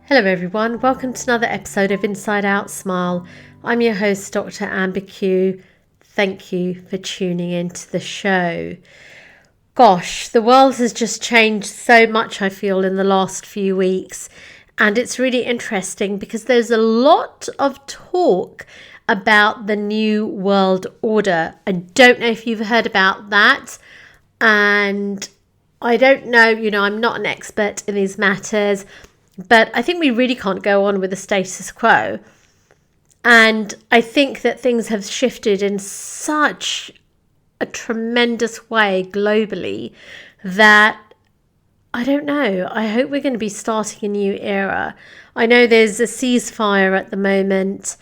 Hello everyone, welcome to another episode of Inside Out Smile. I'm your host, Dr. Amber Q. Thank you for tuning into the show. Gosh, the world has just changed so much, I feel, in the last few weeks. And it's really interesting because there's a lot of talk about the new world order. I don't know if you've heard about that. And I don't know, I'm not an expert in these matters. But I think we really can't go on with the status quo. And I think that things have shifted in such a tremendous way globally that I don't know. I hope we're going to be starting a new era. I know there's a ceasefire at the moment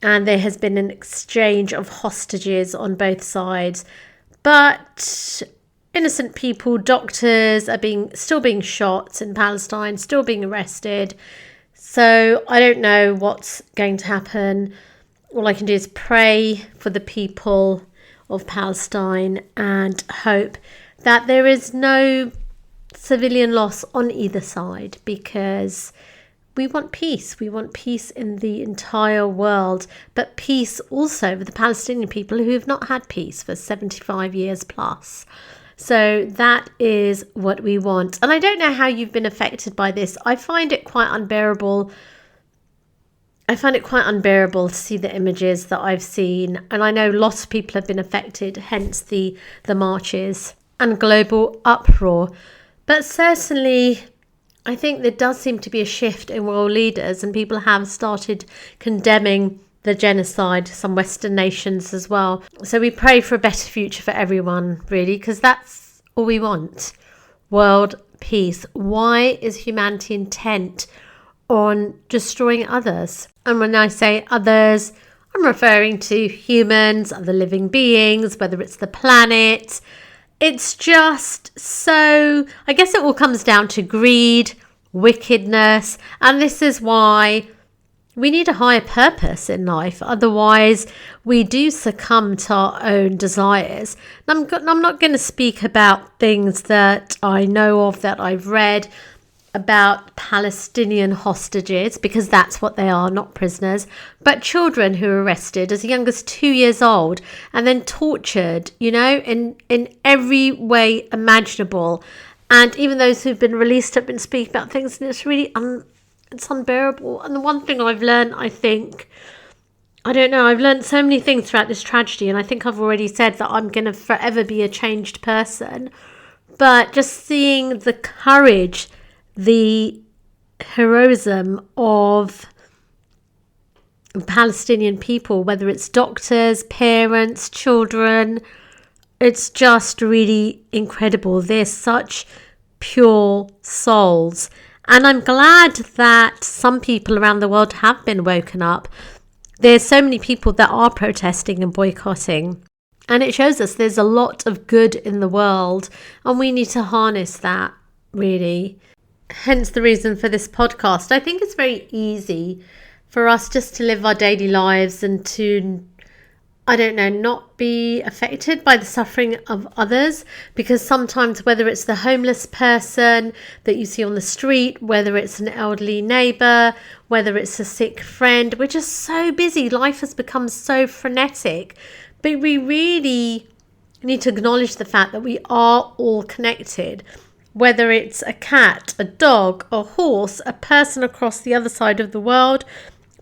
and there has been an exchange of hostages on both sides. But innocent people, doctors are still being shot in Palestine, still being arrested. So I don't know what's going to happen. All I can do is pray for the people of Palestine and hope that there is no civilian loss on either side, because we want peace. We want peace in the entire world, but peace also with the Palestinian people who have not had peace for 75 years plus. So that is what we want. And I don't know how you've been affected by this. I find it quite unbearable. To see the images that I've seen. And I know lots of people have been affected, hence the marches and global uproar. But certainly, I think there does seem to be a shift in world leaders, and people have started condemning the genocide, some Western nations as well. So we pray for a better future for everyone, really, because that's all we want. World peace. Why is humanity intent on destroying others? And when I say others, I'm referring to humans, other living beings, whether it's the planet. It's just so, I guess it all comes down to greed, wickedness, and this is why we need a higher purpose in life. Otherwise, we do succumb to our own desires. I'm not going to speak about things that I know of, that I've read about Palestinian hostages, because that's what they are, not prisoners, but children who are arrested as young as 2 years old and then tortured, in every way imaginable. And even those who've been released have been speaking about things, and it's really it's unbearable. And the one thing I've learned, I've learned so many things throughout this tragedy, and I think I've already said that I'm going to forever be a changed person. But just seeing the courage, the heroism of Palestinian people, whether it's doctors, parents, children, it's just really incredible. They're such pure souls. And I'm glad that some people around the world have been woken up. There's so many people that are protesting and boycotting. And it shows us there's a lot of good in the world. And we need to harness that, really. Hence the reason for this podcast. I think it's very easy for us just to live our daily lives and to, not be affected by the suffering of others, because sometimes, whether it's the homeless person that you see on the street, whether it's an elderly neighbour, whether it's a sick friend, we're just so busy. Life has become so frenetic. But we really need to acknowledge the fact that we are all connected. Whether it's a cat, a dog, a horse, a person across the other side of the world,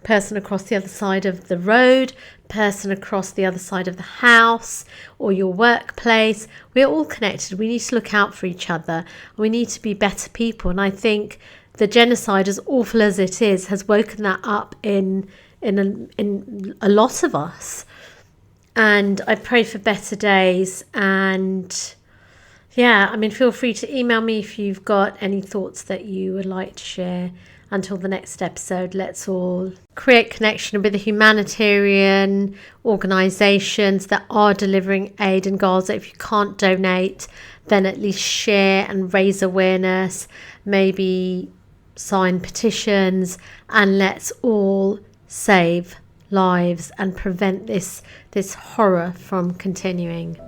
person across the other side of the road, person across the other side of the house or your workplace, we're all connected. We need to look out for each other. We need to be better people. And I think the genocide, as awful as it is, has woken that up in a lot of us. And I pray for better days. And feel free to email me if you've got any thoughts that you would like to share. Until the next episode, let's all create connection with the humanitarian organisations that are delivering aid in Gaza. If you can't donate, then at least share and raise awareness, maybe sign petitions, and let's all save lives and prevent this horror from continuing.